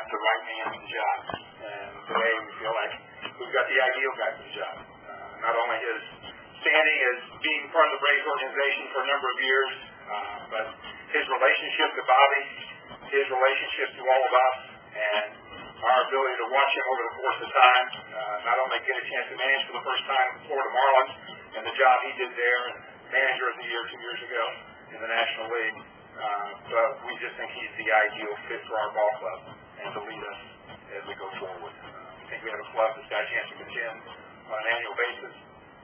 the right man for the job. And today we feel like we've got the ideal guy for the job. Not only his standing as being part of the Braves organization for a number of years, but his relationship to Bobby, his relationship to all of us, and our ability to watch him over the course of time, not only get a chance to manage for the first time the Florida Marlins and the job he did there, and manager of the year 2 years ago in the National League, but we just think he's the ideal fit for our ball club and to lead us as we go forward. We think we have a club that's got a chance to contend on an annual basis,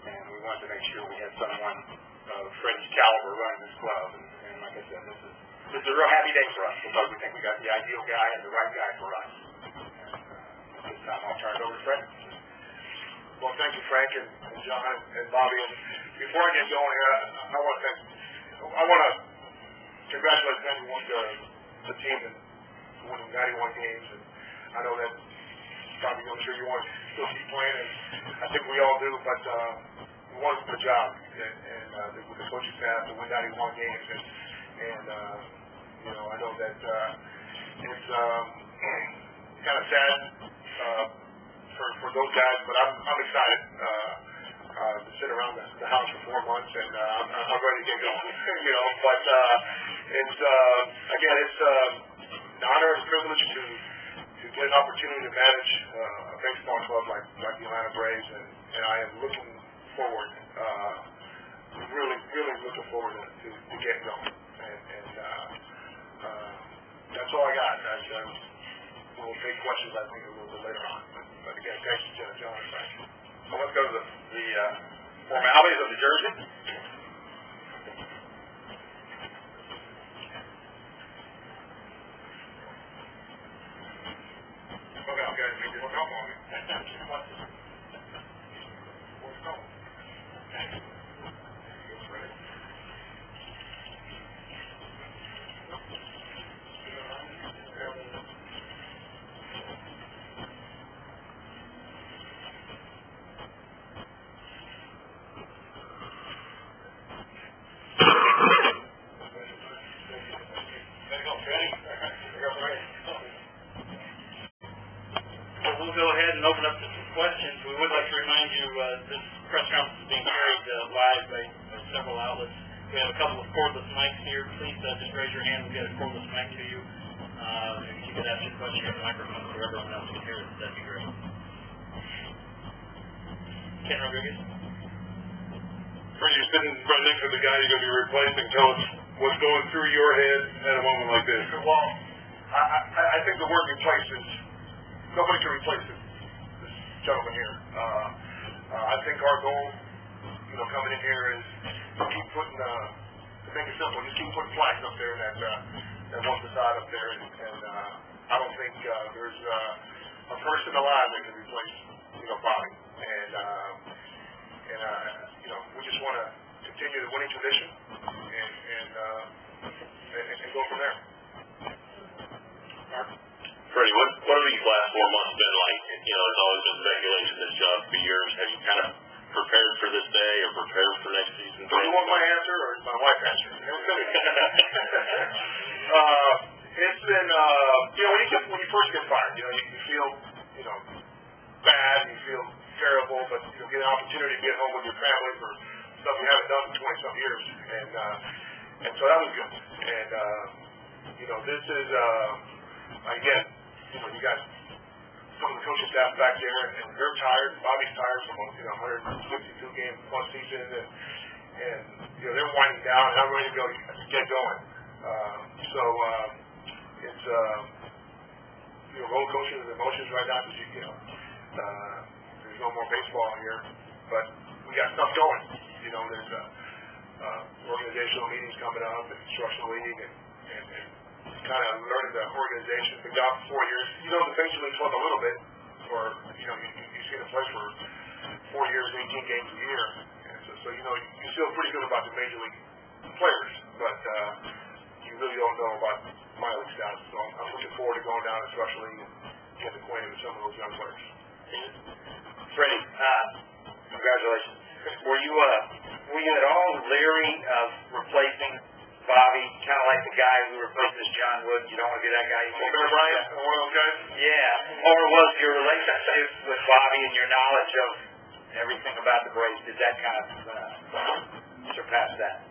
and we wanted to make sure we had someone of Fredi's caliber running this club. And like I said, this is a real happy day for us because we think we got the ideal guy and the right guy for us. At this time, I'll turn it over to Fred. Well, thank you, Frank and John and Bobby. And before I get going here, I want to congratulate the team in winning 91 games. And I know that probably, I'm sure you want to still keep playing, and I think we all do. But we want to do a good job, and with the coaching staff to win 91 games. And I know that it's kind of sad for those guys, but I'm excited to sit around the house for 4 months, and I'm ready to get going. But it's again, it's an honor and privilege to get an opportunity to manage a baseball club like the Atlanta Braves, and I am looking forward, really looking forward to getting going. And that's all I got. We'll take questions, I think, a little bit later on. But again, thanks to John and Frank. So let's go to the formalities of the jersey. Okay, look up on me. We'll go ahead and open up to some questions. We would like to remind you this press conference is being carried live by several outlets. We have a couple of cordless mics here. Please just raise your hand. We'll get a cordless mic to you. If you could ask your question on the microphone so everyone else can hear it, that'd be great. Ken Rodriguez. Fredi, you're sitting right next to the guy you're going to be replacing. Tell us what's going through your head at a moment like this. Well, I think the word replace is nobody can replace this gentleman here. I think our goal, coming in here is to keep putting, to make it simple, just keep putting flags up there that one facade up there, and I don't think there's a person alive that can replace, Bobby. And we just want to continue the winning tradition and go from there. Fredi, what have these last 4 months been like? There's always been speculation this job for years. Have you kind of prepared for this day or prepared for next season? Do you want my answer or my wife answer? It's been, when you first get fired, you feel, bad, you feel terrible, but you get an opportunity to get home with your family for stuff you haven't done in 20-some years, and so that was good. And this is again, you got some of the coaching staff back there, and they're tired. Bobby's tired from 152 game plus season, and they're winding down, and I'm ready to get going. So it's roller coaster of emotions right now because there's no more baseball here, but we got stuff going. There's organizational meetings coming up, and instructional league, and kind of learning the organization. Been gone for 4 years. The Major League Club a little bit, or you've seen it play for 4 years, 18 games a year, and so you feel pretty good about the Major League players, but you really don't know about minor league status. So I'm looking forward to going down to instructional league and getting acquainted with some of those young players. Fredi, congratulations. Were you at all leery of replacing Bobby, kind of like the guy who replaces John would, you don't want to be that guy. Bear Bryant, one of those guys? Yeah. Or was your relationship with Bobby and your knowledge of everything about the Braves, did that kind of surpass that?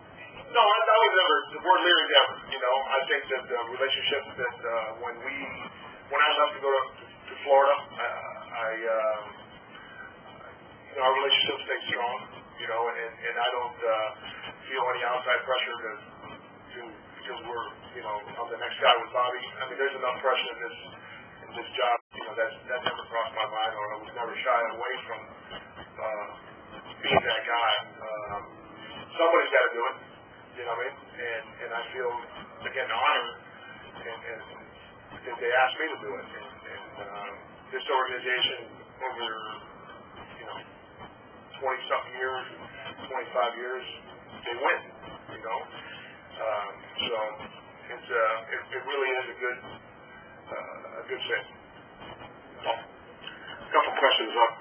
No, I was never, we're leery never, you know. I think that the relationship that when I left to go to Florida, you know, our relationship stayed strong, you know, and I don't feel any outside pressure because we're, you know, I'm the next guy with Bobby. I mean, there's enough pressure in this job, you know, that never crossed my mind, or I was never shy away from being that guy. Somebody's got to do it, you know what I mean? And I feel, again, honored and that they asked me to do it. And this organization over, you know, 20-something years, 25 years, they win, you know. So it's it really is a good thing. A couple questions up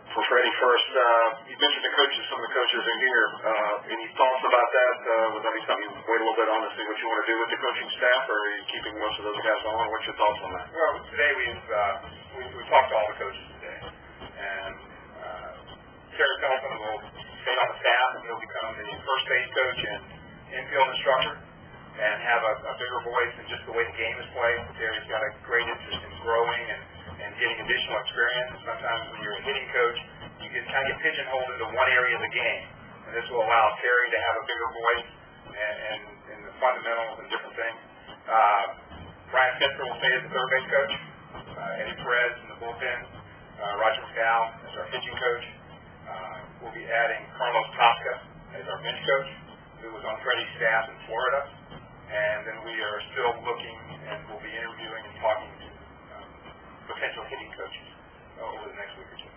for Fredi first. You mentioned the coaches. Some of the coaches are here. Any thoughts about that? Would that be something you wait a little bit on to see what you want to do with the coaching staff, or are you keeping most of those guys on? What's your thoughts on that? Well, today we've talked to all the coaches today, and Terry Pelton will stay on the staff, and he'll become the first base coach and infield instructor, and have a bigger voice in just the way the game is played. Terry's got a great interest in growing and getting additional experience. Sometimes when you're a hitting coach, you kind of get pigeonholed into one area of the game, and this will allow Terry to have a bigger voice and the fundamentals and different things. Brian Fitzgerald will stay as the third base coach. Eddie Perez in the bullpen. Roger McDowell as our pitching coach. We'll be adding Carlos Tosca as our bench coach, who was on Fredi's staff in Florida. And then we are still looking and we'll be interviewing and talking to potential hitting coaches over the next week or two.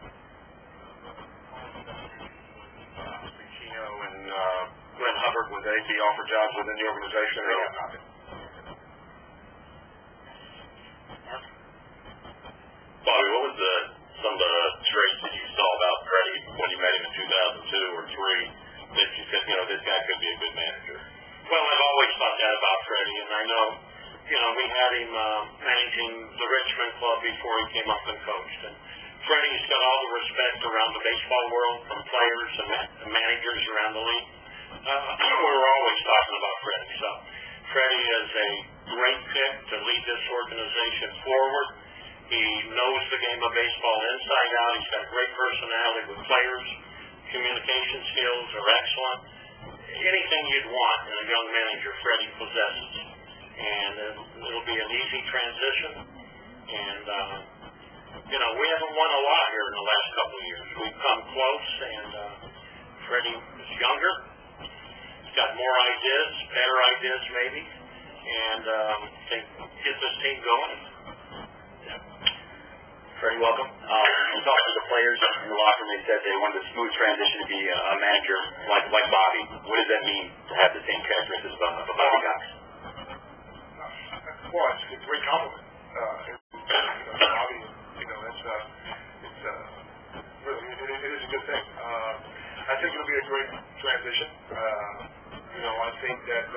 Chino and Glenn Hubbard, would they be offered jobs within the organization? They have not been. Bobby, what was some of the traits that you saw about Fredi when you met him in 2002 or 3 that you said, you know, this guy could be a good manager? Well, I've always thought that about Fredi, and I know, you know, we had him managing the Richmond club before he came up and coached. And Fredi's got all the respect around the baseball world from players and managers around the league. We're always talking about Fredi. So Fredi is a great pick to lead this organization forward. He knows the game of baseball inside out. He's got great personality with players. Communication skills are excellent. Anything you'd want in a young manager, Fredi possesses. And it'll be an easy transition. And, you know, we haven't won a lot here in the last couple of years. We've come close, and Fredi is younger. He's got more ideas, better ideas maybe, and can get this team going. Fredi, welcome. We talked to the players in the locker room. They said they wanted a smooth transition to be a manager like Bobby. What does that mean to have the same characteristics of a Bobby Cox? Well, it's a great compliment. Bobby, you know, it's really, it is a good thing. I think it'll be a great transition. You know, I think that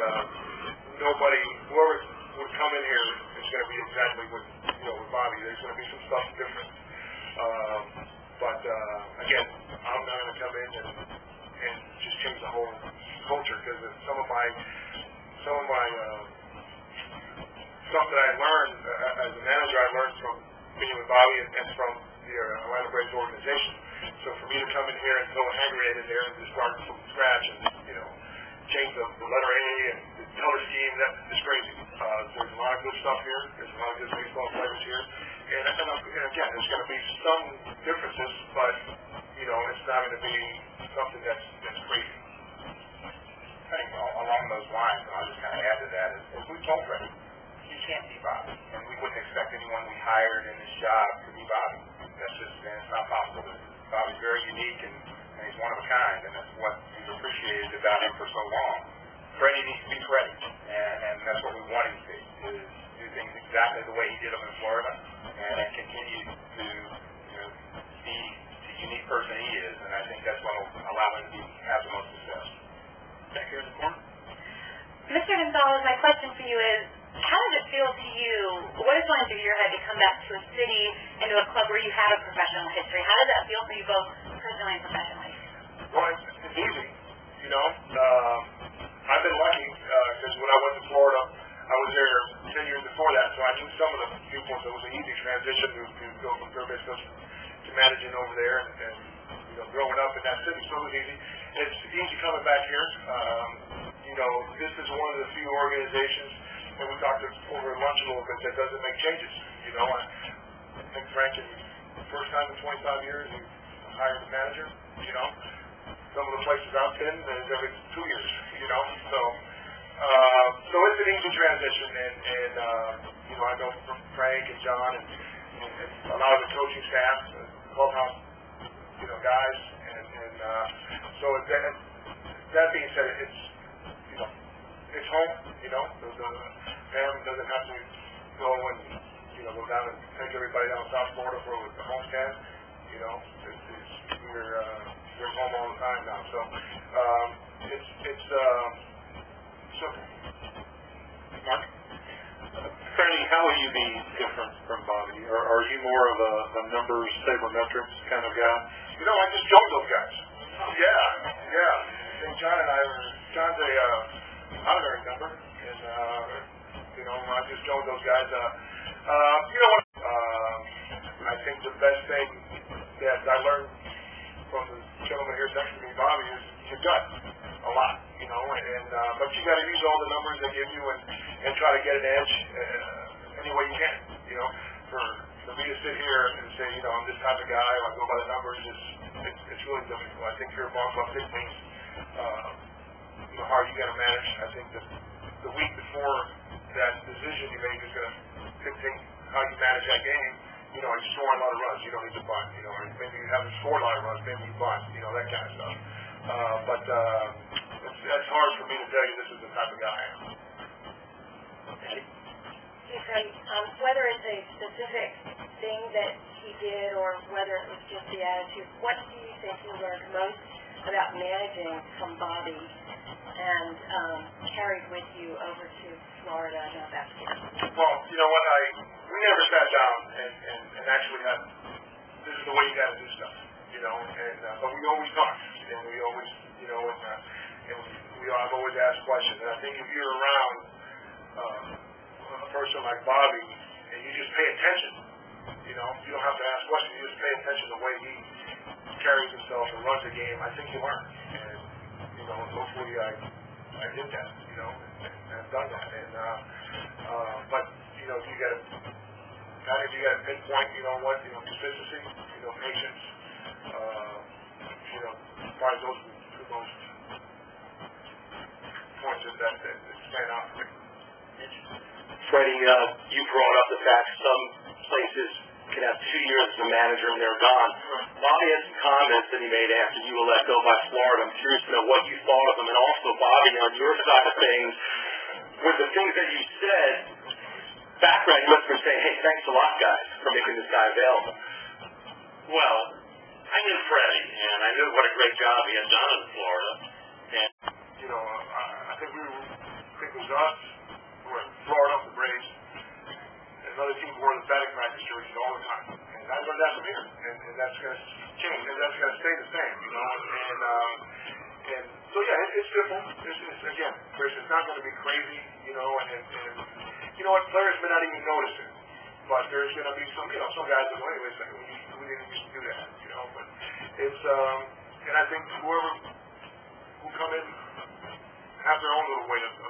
whoever would come in here is going to be exactly what, you know, with Bobby. There's going to be some stuff different. But again, I'm not going to come in and just change the whole culture, because some of my stuff that I learned as a manager, I learned from being with Bobby and from the Atlanta Braves organization. So for me to come in here and throw a hand grenade in there and just start from scratch and, you know, change the letter A and the color scheme, that's crazy. There's a lot of good stuff here. There's a lot of good baseball players here. And again, there's going to be some differences, but, you know, it's not going to be something that's crazy. I think along those lines, and I'll just kind of add to that, is we told Fredi, he can't be Bobby, and we wouldn't expect anyone we hired in this job to be Bobby. That's just, man, it's not possible. Bobby's very unique, and he's one of a kind, and that's what we've appreciated about him for so long. Fredi needs to be Fredi, and that's what we want him to be, is do things exactly the way he did them in Florida, and continue to, you know, be the unique person he is, and I think that's what will allow him to have the most success. Back here in the corner. Mr. Gonzalez, my question for you is, how does it feel to you, what is going through your head to come back to a city and to a club where you have a professional history? How does that feel for you both personally and professionally? Well, it's easy, you know. I've been lucky because when I went to Florida, I was there 10 years before that, so I knew some of the people, so it was an easy transition to go from third base coach to managing over there and you know, growing up in that city, so it was easy. It's easy coming back here. You know, this is one of the few organizations, and we talked over lunch a little bit, that doesn't make changes. You know, I think Frank, in the first time in 25 years, he hired a manager. You know, some of the places I've been, every 2 years. You know, so it's an easy transition, and you know, I know from Frank and John and a lot of the coaching staff, clubhouse, you know, guys, and so that being said, it's, you know, it's home. You know, the family doesn't have to go and, you know, go down and take everybody down South Florida for the homestand. You know, we're home all the time now, so it's simple. Mark? Fredi, how will you be different from Bobby? Are you more of a numbers, sabermetrics kind of guy? You know, I just joined those guys. Yeah. And John and I John's a honorary member, and you know, I just joined those guys. You know what? I think the best thing that I learned from the gentleman here next to me, Bobby, is your gut a lot. You know, and but you got to use all the numbers they give you and try to get an edge any way you can. You know, for me to sit here and say, you know, I'm this type of guy, or I go by the numbers, it's really difficult. I think your boss about dictates you know, how you got to manage. I think that the week before that decision you make is going to dictate how you manage that game. You know, you're scoring a lot of runs, you don't need to bunt. You know, or maybe you haven't scored a lot of runs, maybe you bunt. You know, that kind of stuff. But that's hard for me to tell you this is the type of guy I am. Fredi, whether it's a specific thing that he did or whether it was just the attitude, what do you think you learned most about managing from Bobby and carried with you over to Florida and back here? Well, you know what, we never sat down and actually had, this is the way you got to do stuff, you know, and but we always talked, and we always, you know, and I've always asked questions, and I think if you're around a person like Bobby, and you just pay attention, you know, you don't have to ask questions, you just pay attention to the way he carries himself and runs the game, I think you learn. And, you know, hopefully I did that, you know, and I've done that. And, but, you know, you got to pinpoint, you know what, you know, consistency, you know, patience, you know, probably those are the two most points that stand out for me. Fredi, you brought up the fact some places can have 2 years as a manager and they're gone. Bobby had some comments that he made after you were let go by Florida. I'm curious to know what you thought of them, and also, Bobby, on your side of things, with the things that you said, background, you must have been saying, hey, thanks a lot, guys, for making this guy available. Well, I knew Fredi, and I knew what a great job he had done in Florida. And, you know, I think it was us, we were in Florida, the Braves, and another team wore the batting practice jerseys all the time. And I learned that from here, and that's going to change, and that's going to stay the same, you know. And so, yeah, it's different. It's again, it's not going to be crazy, you know, and you know what, players may not even notice it, but there's going to be some, you know, some guys that go, anyway, we didn't used to do that, you know, but it's, and I think who come in have their own little way of